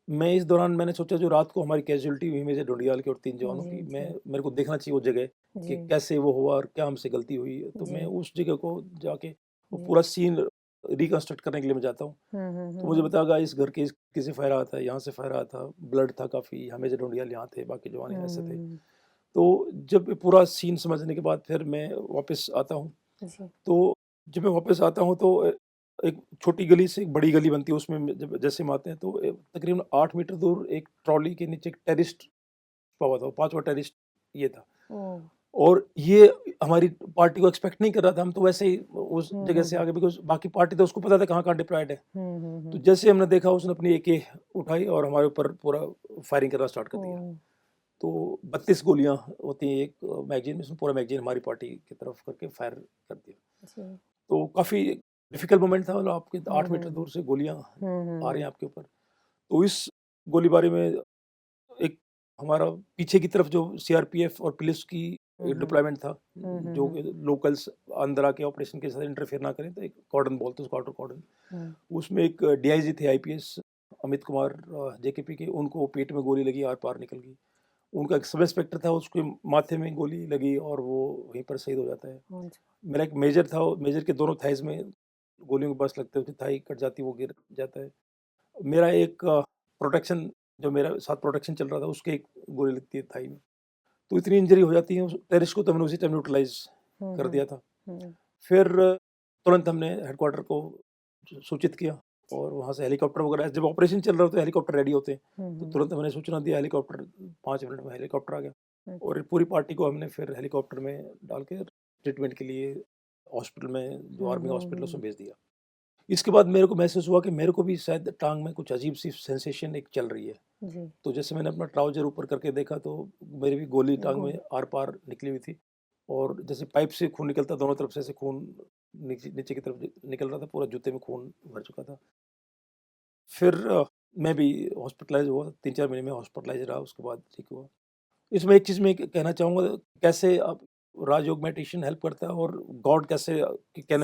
Speaker 2: मैं इस दौरान मैंने सोचा, जो रात को हमारी कैजुअल्टी हुई मेजर ढूंढियाल की और 3 जवानों
Speaker 1: जी,
Speaker 2: की, मैं
Speaker 1: जी,
Speaker 2: मेरे को देखना चाहिए वो जगह
Speaker 1: जी,
Speaker 2: कि कैसे वो हुआ और क्या हमसे गलती हुई। तो मैं
Speaker 1: जी,
Speaker 2: उस जगह को जाके वो
Speaker 1: जी।
Speaker 2: पूरा सीन रिकंस्ट्रक्ट करने के लिए मैं जाता हूँ।
Speaker 1: हुँ, हुँ,
Speaker 2: तो
Speaker 1: हुँ,
Speaker 2: मुझे
Speaker 1: हुँ।
Speaker 2: बताया गया, इस घर के इस किसी फायर आया था, यहाँ से फायर आया था, ब्लड था काफ़ी, हमें जो ढूंढियाल यहाँ थे, बाकी जवान
Speaker 1: हुँ,
Speaker 2: ऐसे थे।
Speaker 1: हुँ, हुँ।
Speaker 2: तो जब ये पूरा सीन समझने के बाद फिर मैं वापस आता हूँ।
Speaker 1: जी।
Speaker 2: तो जब मैं वापस आता हूँ तो एक छोटी गली से एक बड़ी गली बनती है, उसमें जब जैसे हम आते हैं तो तकरीबन 8 मीटर दूर एक ट्रॉली के नीचे एक टेररिस्ट छुपा हुआ था, 5वां टेररिस्ट ये था।
Speaker 1: ओह!
Speaker 2: और ये हमारी पार्टी को एक्सपेक्ट नहीं कर रहा था, हम तो वैसे ही उस
Speaker 1: हुँ,
Speaker 2: जगह
Speaker 1: हुँ,
Speaker 2: से
Speaker 1: हुँ।
Speaker 2: आगे, बिकॉज़ बाकी पार्टी तो उसको पता था कहाँ-कहाँ डिप्लॉयड है।
Speaker 1: हुँ, हुँ,
Speaker 2: तो
Speaker 1: हुँ।
Speaker 2: जैसे हमने देखा उसने अपनी एके उठाई और हमारे ऊपर पूरा फायरिंग करना स्टार्ट कर दिया।
Speaker 1: ओह!
Speaker 2: तो 32 गोलियाँ होती हैं एक मैगज़ीन में, उसमें पूरा मैगज़ीन हमारी पार्टी की तरफ करके फायर कर दिया।
Speaker 1: जी।
Speaker 2: तो काफ़ी डिफ़िकल्ट मोमेंट था, मतलब आपके
Speaker 1: हुँ,
Speaker 2: 8 मीटर
Speaker 1: हुँ।
Speaker 2: दूर से गोलियाँ
Speaker 1: हुँ, हुँ,
Speaker 2: आ रही
Speaker 1: हुँ।
Speaker 2: हैं आपके ऊपर। तो इस गोलीबारी में एक हमारा पीछे की तरफ जो सीआरपीएफ और पुलिस की
Speaker 1: हुँ, हुँ।
Speaker 2: डिप्लॉयमेंट था,
Speaker 1: हुँ, हुँ,
Speaker 2: जो
Speaker 1: हुँ।
Speaker 2: कि लोकल्स अंदर आके ऑपरेशन के साथ इंटरफेयर ना करें, तो एक कॉर्डन बोलते हैं उसको, आउटर कॉर्डन।
Speaker 1: हुँ।
Speaker 2: उसमें एक डीआईजी थे आईपीएस अमित कुमार जेकेपी के, उनको पेट में गोली लगी, आर-पार निकल गई। उनका एक सब इंस्पेक्टर था, उसके माथे में गोली लगी और वो वहीं पर शहीद हो जाता है।
Speaker 1: हाँ जी।
Speaker 2: मेरा एक मेजर था, मेजर के दोनों थाइज़ में गोलियों के बर्स्ट लगते हैं, उसकी थाई कट जाती है, वो गिर जाता है। मेरा एक प्रोटेक्शन, जो मेरा साथ प्रोटेक्शन चल रहा था, उसके एक गोली लगती है थाई में। तो इतनी इंजरी हो जाती है उस टेररिस्ट को, तो हमने उसी टाइम न्यूट्रलाइज़
Speaker 1: हुँ,
Speaker 2: कर
Speaker 1: हुँ।
Speaker 2: दिया था।
Speaker 1: हुँ।
Speaker 2: फिर तुरंत हमने हेडक्वार्टर को सूचित किया और वहाँ से हेलीकॉप्टर वगैरह, जब ऑपरेशन चल रहा हो तो हेलीकॉप्टर रेडी होते हैं।
Speaker 1: हुँ,
Speaker 2: तो
Speaker 1: हुँ।
Speaker 2: तुरंत हमने सूचना दिया, हेलीकॉप्टर 5 मिनट में हेलीकॉप्टर आ गया
Speaker 1: अच्छा।
Speaker 2: और पूरी पार्टी को हमने फिर हेलीकॉप्टर में डाल के ट्रीटमेंट के लिए हॉस्पिटल में, जो
Speaker 1: हुँ,
Speaker 2: आर्मी का
Speaker 1: हुँ,
Speaker 2: हॉस्पिटल है,
Speaker 1: हुँ।
Speaker 2: उसमें भेज दिया। इसके बाद मेरे को महसूस हुआ कि मेरे को भी शायद टाँग में कुछ अजीब-सी सेंसेशन एक चल रही है।
Speaker 1: जी।
Speaker 2: तो जैसे मैंने अपना ट्राउज़र ऊपर करके देखा तो मेरी भी गोली टाँग में
Speaker 1: गोली।
Speaker 2: आर-पार निकली हुई थी और जैसे पाइप से खून निकलता, दोनों तरफ से ऐसे खून नीचे नीचे की तरफ निकल रहा था, पूरा जूते में खून भर चुका था। फिर मैं भी हॉस्पिटलाइज़ हुआ, 3-4 महीने में हॉस्पिटलाइज़ रहा, उसके बाद ठीक हुआ। इसमें एक चीज़ मैं कहना चाहूँगा, कैसे आप राजयोग मेडिटेशन हेल्प करता है और गॉड कैसे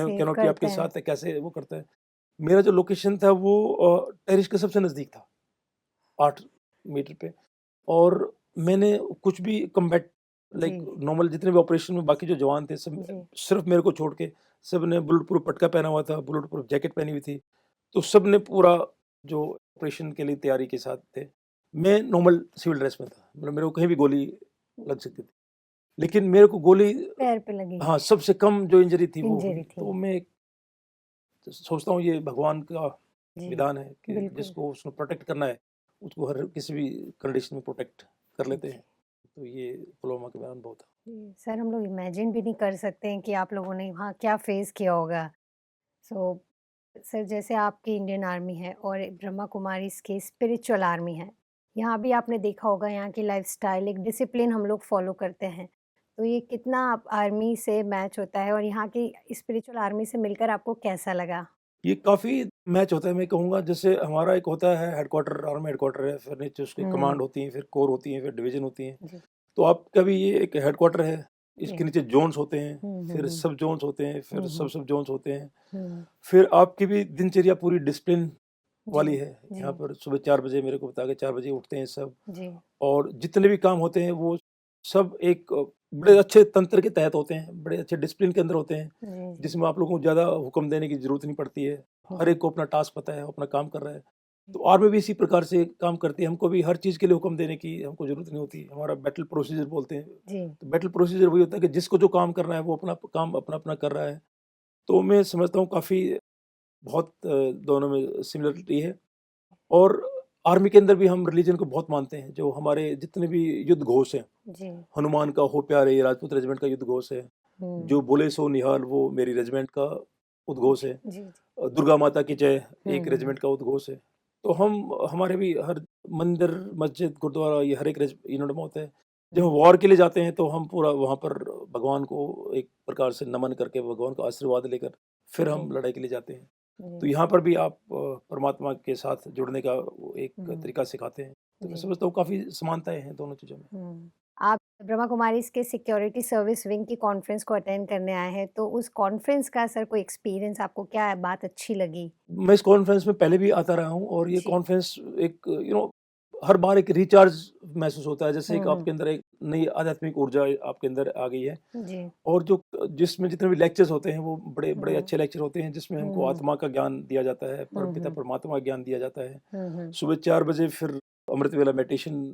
Speaker 1: सेव
Speaker 2: कैनोपी
Speaker 1: करते
Speaker 2: आपके
Speaker 1: हैं।
Speaker 2: साथ है, कैसे वो करता है। मेरा जो लोकेशन था वो टेरेस के सबसे नज़दीक था, 8 मीटर पे, और मैंने कुछ भी कम्बैट,
Speaker 1: जी।
Speaker 2: लाइक नॉर्मल जितने भी ऑपरेशन में बाकी जो जवान थे सब,
Speaker 1: जी।
Speaker 2: सिर्फ़ मेरे को छोड़ के सब ने बुलेट प्रूफ पटका पहना हुआ था, बुलेट प्रूफ जैकेट पहनी हुई थी। तो सब ने पूरा जो ऑपरेशन के लिए तैयारी के साथ थे। मैं नॉर्मल सिविल ड्रेस में था, मतलब मेरे को कहीं भी गोली लग सकती थी। लेकिन मेरे को गोली,
Speaker 1: पैर पे लगी
Speaker 2: हाँ, सबसे कम जो इंजरी थी वो हुई।
Speaker 1: इंजरी थी।
Speaker 2: तो मैं सोचता हूँ ये भगवान का
Speaker 1: जी,
Speaker 2: विधान है कि
Speaker 1: बिल्कुल।
Speaker 2: जिसको उसने प्रोटेक्ट करना है, उसको हर किसी भी कंडीशन में प्रोटेक्ट कर लेते
Speaker 1: जी।
Speaker 2: हैं। तो ये पुलवामा के दौरान बहुत था।
Speaker 1: जी, सर हम लोग इमेजिन भी नहीं कर सकते हैं कि आप लोगों ने वहाँ क्या फ़ेस किया होगा। सो सर जैसे आपकी इंडियन आर्मी है और ब्रह्मा कुमारीज़ की स्पिरिचुअल आर्मी है। यहाँ भी आपने देखा होगा यहाँ की लाइफ़स्टाइल एक डिसिप्लिन हम लोग फ़ॉलो करते हैं। तो ये कितना आप आर्मी से मैच होता है और यहाँ की स्पिरिचुअल आर्मी से मिलकर आपको कैसा लगा?
Speaker 2: ये काफ़ी मैच होता है, मैं कहूँगा। जैसे हमारा एक होता है हेडक्वार्टर, आर्मी हेडक्वार्टर है, फिर नीचे उसकी
Speaker 1: हुँ,
Speaker 2: कमांड होती है, फिर कोर होती है, फिर डिवीज़न होती है।
Speaker 1: जी,
Speaker 2: तो आपका भी ये एक हेडक्वार्टर है,
Speaker 1: जी।
Speaker 2: इसके नीचे ज़ोन्स होते हैं,
Speaker 1: हुँ, हुँ,
Speaker 2: फिर
Speaker 1: हुँ।
Speaker 2: सब ज़ोन्स होते हैं, फिर
Speaker 1: हुँ, हुँ,
Speaker 2: सब-सब ज़ोन्स होते हैं।
Speaker 1: हुँ।
Speaker 2: फिर आपकी भी दिनचर्या पूरी डिसिप्लिन
Speaker 1: जी,
Speaker 2: वाली है।
Speaker 1: जी,
Speaker 2: यहाँ पर सुबह 4 बजे, मेरे को बता के 4 बजे उठते हैं सब,
Speaker 1: जी,
Speaker 2: और जितने भी काम होते हैं वो सब एक बड़े अच्छे तंत्र के तहत होते हैं, बड़े अच्छे डिसिप्लिन के अंदर होते हैं,
Speaker 1: जी, जी।
Speaker 2: जिसमें आप लोगों को ज़्यादा हुक्म देने की ज़रूरत नहीं पड़ती है। हर
Speaker 1: हुँ,
Speaker 2: एक को अपना टास्क पता है, वो अपना काम कर रहा है। तो आर्मी भी इसी प्रकार से काम करती है, हमको भी हर चीज़ के लिए हुक्म देने की हमको ज़रूरत नहीं होती। हमारा बैटल प्रोसीजर बोलते हैं।
Speaker 1: जी।
Speaker 2: तो बैटल प्रोसीजर वही होता है कि जिसको जो काम करना है वो अपना काम अपना-अपना कर रहा है। तो मैं समझता हूँ काफ़ी बहुत दोनों में सिमिलरिटी है। और आर्मी के अंदर भी हम रिलीजन को बहुत मानते हैं। जो हमारे जितने भी युद्ध घोष हैं,
Speaker 1: जी।
Speaker 2: हनुमान का हो प्यारे, राजपूत रेजिमेंट का युद्ध घोष है।
Speaker 1: हुँ।
Speaker 2: जो बोले सो निहाल, वो मेरी रेजिमेंट का उद्घोष
Speaker 1: जी,
Speaker 2: है।
Speaker 1: जी, जी।
Speaker 2: दुर्गा माता की जय
Speaker 1: हुँ,
Speaker 2: एक
Speaker 1: हुँ, हुँ।
Speaker 2: रेजिमेंट का उद्घोष है। तो हम हमारे भी हर मंदिर, मस्जिद, गुरुद्वारा, ये हर एक यूनिट में होता है। जब हम
Speaker 1: हुँ,
Speaker 2: वॉर के लिए जाते हैं तो हम पूरा वहाँ पर भगवान को एक प्रकार से नमन करके, भगवान का आशीर्वाद लेकर फिर
Speaker 1: जी,
Speaker 2: हम लड़ाई के लिए जाते हैं। तो
Speaker 1: जी।
Speaker 2: यहाँ पर भी आप परमात्मा के साथ जुड़ने का वो एक
Speaker 1: हुँ,
Speaker 2: तरीका सिखाते हैं। तो मैं
Speaker 1: जी।
Speaker 2: समझता हूँ काफ़ी समानताएँ हैं दोनों चीज़ों में।
Speaker 1: हुँ। आप ब्रह्मा कुमारीज़ के सिक्योरिटी सर्विस विंग की कॉन्फ्रेंस को अटेंड करने आए हैं, तो उस कॉन्फ्रेंस का सर कोई एक्सपीरियंस आपको क्या बात अच्छी लगी?
Speaker 2: मैं इस कॉन्फ्रेंस में पहले भी आता रहा हूँ और ये
Speaker 1: जी।
Speaker 2: कॉन्फ्रेंस एक हर बार एक रिचार्ज महसूस होता है, जैसे एक
Speaker 1: हुँ, हुँ।
Speaker 2: आपके अंदर एक नई आध्यात्मिक ऊर्जा आपके अंदर आ गई है।
Speaker 1: जी।
Speaker 2: और जो जिसमें जितने भी लेक्चर्स होते हैं वो बड़े बड़े
Speaker 1: हुँ,
Speaker 2: अच्छे लेक्चर होते हैं, जिसमें हमको
Speaker 1: हुँ,
Speaker 2: आत्मा का ज्ञान दिया जाता है,
Speaker 1: हुँ,
Speaker 2: परमपिता
Speaker 1: हुँ,
Speaker 2: परमात्मा का ज्ञान दिया जाता है।
Speaker 1: हुँ, हुँ।
Speaker 2: सुबह 4 बजे फिर अमृत वेला मेडिटेशन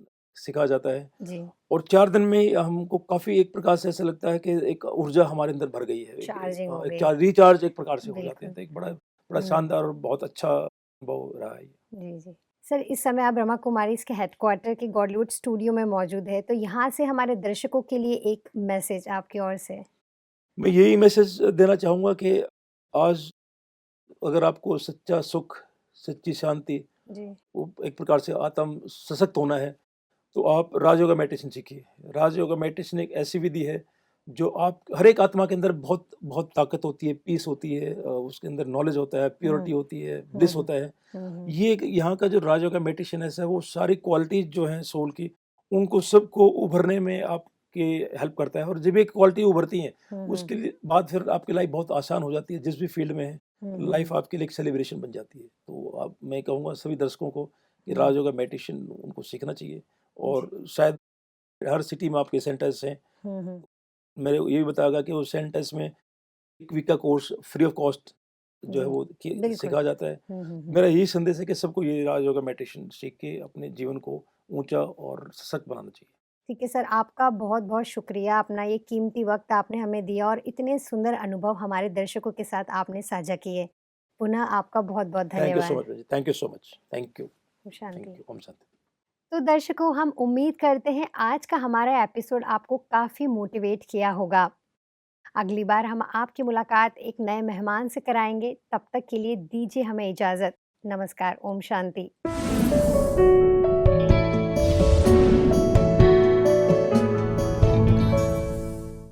Speaker 2: सिखाया जाता है
Speaker 1: जी।
Speaker 2: और 4 दिन में ही हमको काफ़ी एक प्रकार से ऐसा लगता है कि एक ऊर्जा हमारे अंदर भर गई है।
Speaker 1: चार्जिंग हो
Speaker 2: एक
Speaker 1: गई।
Speaker 2: चार रिचार्ज एक प्रकार से हो जाते हैं,
Speaker 1: बिल्कुल।
Speaker 2: तो एक बड़ा बड़ा
Speaker 1: हुँ।
Speaker 2: शानदार और बहुत अच्छा अनुभव रहा है ये।
Speaker 1: जी, जी। सर, इस समय आप ब्रह्मा कुमारीज़ के हेडक्वार्टर के गॉलीवुड स्टूडियो में मौजूद हैं, तो यहाँ से हमारे दर्शकों के लिए एक मैसेज आपकी ओर से।
Speaker 2: मैं यही मैसेज देना चाहूँगा कि आज अगर आपको सच्चा सुख, सच्ची शांति,
Speaker 1: जी।
Speaker 2: वो एक प्रकार से आत्म सशक्त होना है, तो आप राजयोगा मेडिटेशन सीखिए। राजयोगा मेडिटेशन एक ऐसी विधि है, जो आप हर एक आत्मा के अंदर बहुत बहुत ताकत होती है, पीस होती है, उसके अंदर नॉलेज होता है,
Speaker 1: हुँ।
Speaker 2: प्योरिटी होती है,
Speaker 1: हुँ,
Speaker 2: ब्लिस
Speaker 1: हुँ।
Speaker 2: होता है।
Speaker 1: हुँ, हुँ।
Speaker 2: ये एक यहाँ का जो राजयोगा मेडिटेशन है, वो सारी क्वालिटीज़ जो हैं सोल की, उनको सबको उभरने में आपकी हेल्प करता है और जब ये क्वालिटी उभरती हैं,
Speaker 1: हुँ, हुँ।
Speaker 2: उसके लिए बाद फिर आपकी लाइफ बहुत आसान हो जाती है, जिस भी फ़ील्ड में है,
Speaker 1: हुँ,
Speaker 2: लाइफ
Speaker 1: हुँ।
Speaker 2: आपके लिए एक सेलिब्रेशन बन जाती है। तो आप मैं कहूँगा सभी दर्शकों को कि
Speaker 1: हुँ।
Speaker 2: राजयोगा मेडिटेशन उनको सीखना चाहिए
Speaker 1: जी।
Speaker 2: और शायद हर सिटी में आपके सेंटर्स हैं।
Speaker 1: हुँ, हुँ।
Speaker 2: मेरे ये भी बताएगा कि उस सेंटर्स में 1 वीक का कोर्स फ्री ऑफ कॉस्ट जो है
Speaker 1: जी।
Speaker 2: वो
Speaker 1: बिल्कुल।
Speaker 2: सिखाया जाता है।
Speaker 1: हुँ, हुँ, हुँ।
Speaker 2: मेरा यही संदेश है कि सबको ये राजयोगा मेडिटेशन सीख के अपने जीवन को ऊँचा और सशक्त बनाना चाहिए।
Speaker 1: ठीक है सर, आपका बहुत-बहुत शुक्रिया, अपना ये कीमती वक़्त आपने हमें दिया और इतने सुंदर अनुभव हमारे दर्शकों के साथ आपने साझा किए। पुनः आपका बहुत-बहुत
Speaker 2: थैंक यू सो
Speaker 1: धन्यवाद।
Speaker 2: मच जी, thank you so much. Thank you,
Speaker 1: Om Shanti.
Speaker 2: Thank you. Om Shanti.
Speaker 1: तो दर्शकों, हम उम्मीद करते हैं आज का हमारा एपिसोड आपको काफ़ी मोटिवेट किया होगा। अगली बार हम आपकी मुलाकात एक नए मेहमान से कराएँगे, तब तक के लिए दीजिए हमें इजाज़त। नमस्कार, ओम शांति।